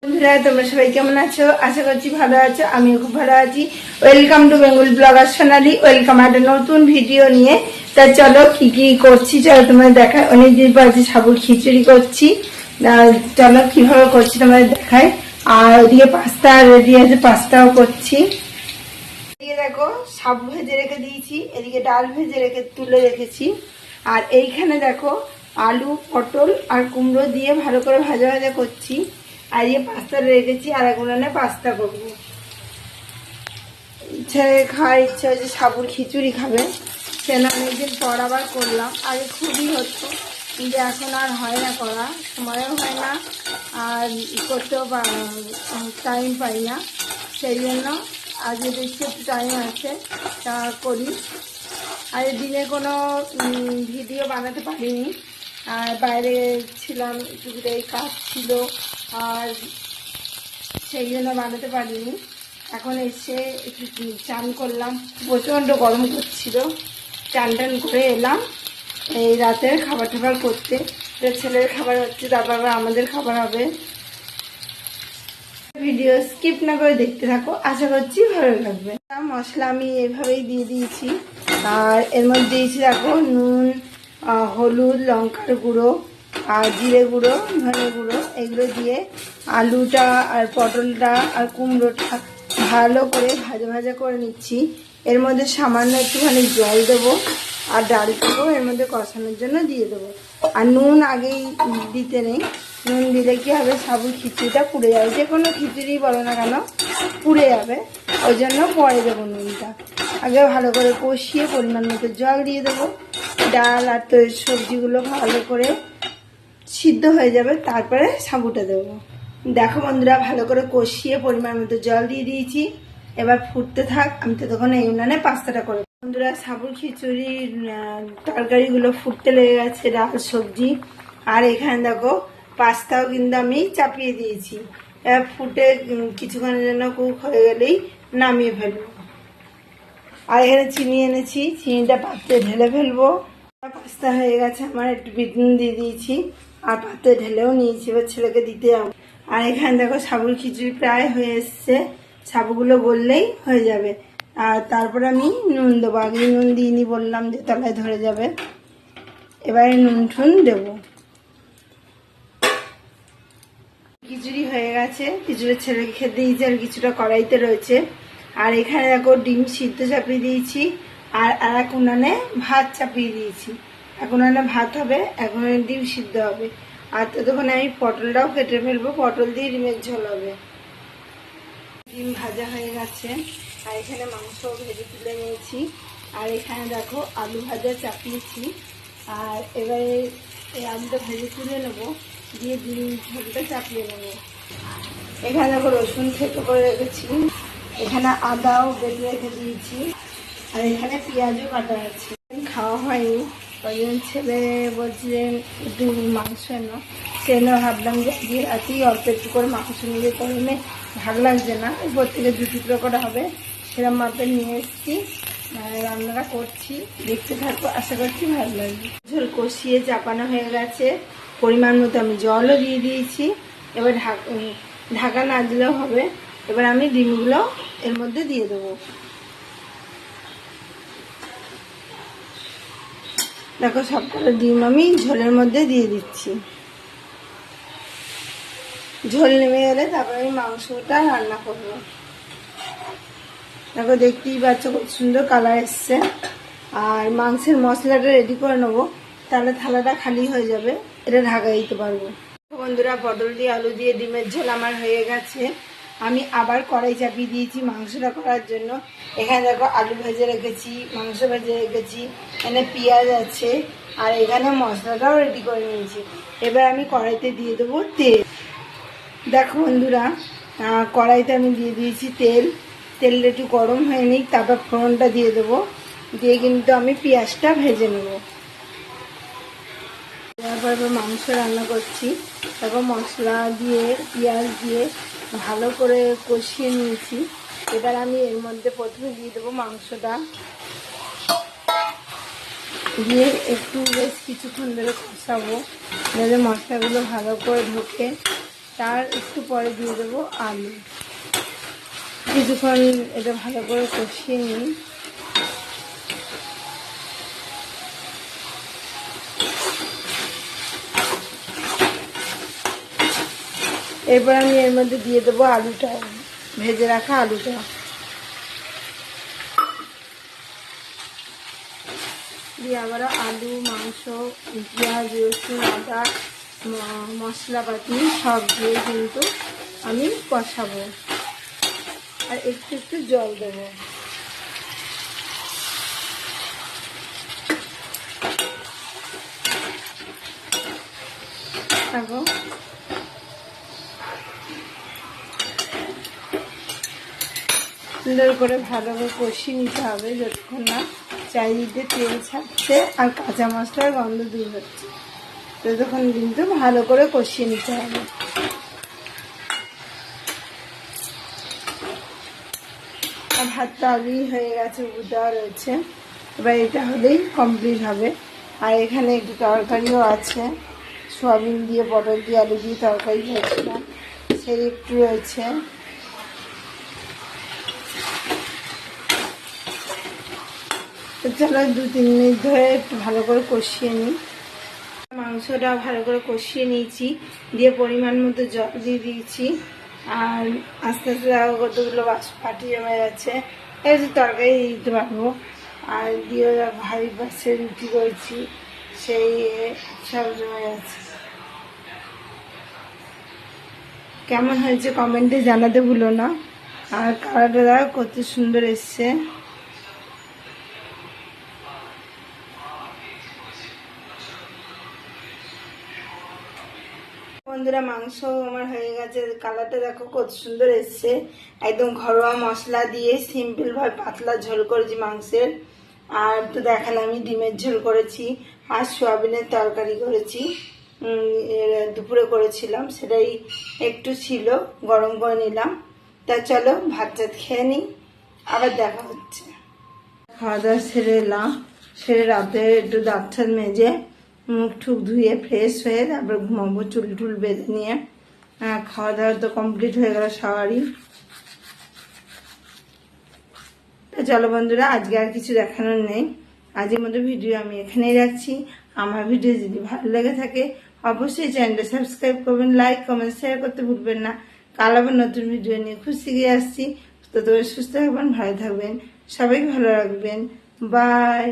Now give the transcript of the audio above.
বন্ধুরা তোমরা সবাই কেমন আছো? আশা করছি ভালো আছো। আমিও খুব ভালো আছি। Welcome to Bengal blogger Sonali. Welcome একটা নতুন ভিডিও নিয়ে। তা চলো কি কি করছি চলো তোমাদের দেখায়। অনেকদিন পর আজকে সাবুর খিচুড়ি করছি। চলো কিভাবে করছি তোমাদের দেখায়। আর ওদিকে পাস্তা রেডি আছে, পাস্তাও করছি। এদিকে দেখো সাবু ভেজে রেখে দিয়েছি, এদিকে ডাল ভেজে রেখে তুলে রেখেছি। আর এইখানে দেখো আলু পটল আর কুমড়ো দিয়ে ভালো করে ভাজা ভাজা করছি। আর এই পাস্তা রেখেছি, আর এক উনানে পাস্তা করবো। ছেলে খাওয়ার ইচ্ছা হয়েছে, সাবুর খিচুড়ি খাবে। সেটা অনেকদিন পর আবার করলাম। আগে খুবই হতো, কিন্তু এখন আর হয় না করা, সময়ও হয় না আর করতেও টাইম পাই না। সেই জন্য আজকে দেখছি একটু টাইম আছে, তা করি। আর দিনে কোনো ভিডিও বানাতে পারিনি, আর বাইরে ছিলাম, টুকিটাই কাজ ছিল, আর সেই জন্য বানাতে পারিনি। এখন এসে একটু চান করলাম, প্রচণ্ড গরম করছিল। চান টান করে এলাম এই রাতের খাবার টাবার করতে। ছেলের খাবার হচ্ছে, তারপর আমাদের খাবার হবে। ভিডিও স্কিপ না করে দেখতে থাকো, আশা করছি ভালো লাগবে। মশলা আমি এভাবেই দিয়ে দিয়েছি। আর এর মধ্যে দিয়েছি দেখো নুন, হলুদ, লঙ্কার গুঁড়ো আর জিরে গুঁড়ো, ধনে গুঁড়ো, এগুলো দিয়ে আলুটা আর পটলটা আর কুমড়োটা ভালো করে ভাজা ভাজা করে নিচ্ছি। এর মধ্যে সামান্য একটুখানি জল দেবো আর ডাল দেবো, এর মধ্যে কষানোর জন্য দিয়ে দেবো। আর নুন আগেই দিতে নেই, নুন দিলে কি হবে, সাবুর খিচুড়িটা পুড়ে যাবে। যে কোনো খিচুড়ি বলো না কেন পুড়ে যাবে, ওই জন্য পরে দেবো নুনটা। আগে ভালো করে কষিয়ে পরিমাণ মতো জল দিয়ে দেবো। ডাল আর তৈরি সবজিগুলো ভালো করে সিদ্ধ হয়ে যাবে, তারপরে সাবুটা দেবো। দেখো বন্ধুরা, ভালো করে কষিয়ে পরিমাণ মতো জল দিয়ে দিয়েছি। এবার ফুটতে থাক, আমি তো তখন এই উনানে পাস্তাটা করে। বন্ধুরা, সাবুর খিচুড়ির তরকারিগুলো ফুটতে লেগে গেছে, ডাল সবজি। আর এখানে দেখো পাস্তাও কিন্তু আমি চাপিয়ে দিয়েছি। এবার ফুটে কিছুক্ষণের জন্য কুক হয়ে গেলেই নামিয়ে ফেলবো। আর এখানে চিনি এনেছি, চিনিটা পাত্রে ঢেলে ফেলবো। পাস্তা হয়ে গেছে আমার, একটু বিট নুন দিয়ে দিয়েছি আর পাত্রে ঢেলেও নিয়েছি, এবার ছেলেকে দিতে যাবো। আর এখানে দেখো সাবুর খিচুড়ি প্রায় হয়ে এসছে, সাবুগুলো গললেই হয়ে যাবে। আর তারপরে আমি নুন দেবো, আগে নুন দিইনি বললাম যে তলায় ধরে যাবে। এবারে নুন টুন দেবো। খিচুড়ি হয়ে গেছে, কিছুটা ছেলেকে খেতে দিয়েছি আর কিছুটা কড়াইতে রয়েছে। আর এখানে দেখো ডিম সিদ্ধ চাপিয়ে দিয়েছি, আর এক উনানে ভাত চাপিয়ে দিয়েছি। এক উনানে ভাত হবে, এক উনানে ডিম সিদ্ধ হবে। আর ততক্ষণে আমি পটলটাও কেটে ফেলবো, পটল দিয়ে ডিমের ঝোল হবে। ডিম ভাজা হয়ে গেছে, আর এখানে মাংস ভেজে তুলে নিয়েছি। আর এখানে দেখো আলু ভাজা চাপিয়েছি। আর এবারে এই আলুটা ভেজে তুলে নেবো, দিয়ে ডিম ঝোলটা চাপিয়ে নেবো। এখানে দেখো রসুন থেতো করে রেখেছি, এখানে আদাও বেটে রেখে দিয়েছি, আর এখানে পেঁয়াজও কাটা আছে। খাওয়া হয়নি, ওই জন্য ছেলে বলছিলেন একটু মাংস এনো, সেজন্য ভাবলাম যে আজকে রাতেই অল্প একটু করে মাংস নিয়ে করলে ভালো লাগছে না, উপর থেকে 2 টুকরো করে হবে, সেরকম মাপে নিয়ে এসেছি। রান্নাটা করছি, দেখতে থাকবো, আশা করছি ভালো লাগবে। ঝোল কষিয়ে চাপানো হয়ে গেছে, পরিমাণ মতো আমি জলও দিয়ে দিয়েছি। এবার ঢাকা না দিলেও হবে। এবার আমি ডিমগুলো এর মধ্যে দিয়ে দেবো। দেখো সবকটা ডিম আমি ঝোলের মধ্যে দিয়ে দিচ্ছি। ঝোল নেমে গেলে তারপরে আমি মাংসটা রান্না করবো। দেখো দেখতেই পাচ্ছ খুব সুন্দর কালার এসছে। আর মাংসের মশলাটা রেডি করে নেবো, তাহলে থালাটা খালি হয়ে যাবে, এটা ঢাকা দিতে পারবো। বন্ধুরা, পটল দিয়ে আলু দিয়ে ডিমের ঝোল আমার হয়ে গেছে। আমি আবার কড়াই চাপিয়ে দিয়েছি মাংসটা করার জন্য। এখানে দেখো আলু ভেজে রেখেছি, মাংস ভেজে রেখেছি, এখানে পেঁয়াজ আছে, আর এখানে মশলাটাও রেডি করে নিয়েছি। এবার আমি কড়াইতে দিয়ে দেবো তেল। দেখো বন্ধুরা, কড়াইতে আমি দিয়ে দিয়েছি তেল। তেলটা একটু গরম হয়ে নিই, তারপর ফোড়নটা দিয়ে দেবো, দিয়ে কিন্তু আমি পেঁয়াজটা ভেজে নেবো। তারপর মাংস রান্না করছি। তারপর মশলা দিয়ে পেঁয়াজ দিয়ে ভালো করে কষিয়ে নিয়েছি। এবার আমি এর মধ্যে প্রথমে দিয়ে দেবো মাংসটা, দিয়ে একটু বেশ কিছুক্ষণ ধরে কষাবো, যাতে মশলাগুলো ভালো করে ঢোকে। তার একটু পরে দিয়ে দেবো আলু। কিছুক্ষণ এটা ভালো করে কষিয়ে নিই। এরপর আমি এর মধ্যে দিয়ে দেবো আলুটা, ভেজে রাখা আলুটা। দিয়ে আবার আলু, মাংস, পেঁয়াজ, রসুন, আদা, মশলাপাতি সব দিয়ে কিন্তু আমি কষাবো, আর একটু একটু জল দেবো। দেখো সুন্দর করে ভালো করে কষিয়ে নিতে হবে যতক্ষণ না চারিদিকে তেল ছাড়ছে আর কাঁচা মশলার গন্ধ দূর হচ্ছে, ততক্ষণ কিন্তু ভালো করে কষিয়ে নিতে হবে। আর ভাতটা আগেই হয়ে গেছে, দেওয়া রয়েছে, এবার এটা হলেই কমপ্লিট হবে। আর এখানে একটু তরকারিও আছে, সোয়াবিন দিয়ে পটল দিয়ে আলু দিয়ে তরকারি হয়েছিলাম, সেই একটু রয়েছে। চলো 2-3 মিনিট ধরে একটু ভালো করে কষিয়ে নিই। মাংসটা ভালো করে কষিয়ে নিয়েছি, দিয়ে পরিমাণ মতো জল দিয়ে দিয়েছি। আর আস্তে আস্তে কতগুলো পাটি জমে যাচ্ছে, একটু তরকারি দিতে পারবো। আর দিয়ে ভারী পাশে রুটি করেছি, সেই সব জমে যাচ্ছে। কেমন হয়েছে কমেন্টে জানাতে ভুলো না। আর কালারটা কত সুন্দর এসছে। বন্ধুরা মাংস আমার হয়ে গেছে, কালারটা দেখো কত সুন্দর এসছে। একদম ঘরোয়া মশলা দিয়ে সিম্পল ভাবে পাতলা ঝোল করেছি মাংসের। আর তো দেখালাম আমি ডিমের ঝোল করেছি, আর সোয়াবিনের তরকারি করেছি, দুপুরে করেছিলাম, সেটাই একটু ছিল, গরম করে নিলাম। তা চলো ভাত টাত খেয়ে নিই, আবার দেখা হচ্ছে। খাওয়া দাওয়া সেরে এলাম, সেরে রাতে একটু দাঁত ঠাত মেজে মুখ ঠুক ধুয়ে ফ্রেশ হয়ে তারপর ঘুমাবো, চুল টুল বেঁধে নিয়ে। খাওয়া দাওয়া তো কমপ্লিট হয়ে গেল সবারই। তো চলো বন্ধুরা, আজকে আর কিছু দেখানোর নেই, আজকের মতো ভিডিও আমি এখানেই রাখছি। আমার ভিডিও যদি ভালো লেগে থাকে অবশ্যই চ্যানেলটা সাবস্ক্রাইব করবেন, লাইক কমেন্ট শেয়ার করতে ভুলবেন না। কাল আবার নতুন ভিডিও নিয়ে খুশি গিয়ে আসছি। তো সুস্থ থাকবেন, ভালো থাকবেন, সবাই ভালো রাখবেন। বাই।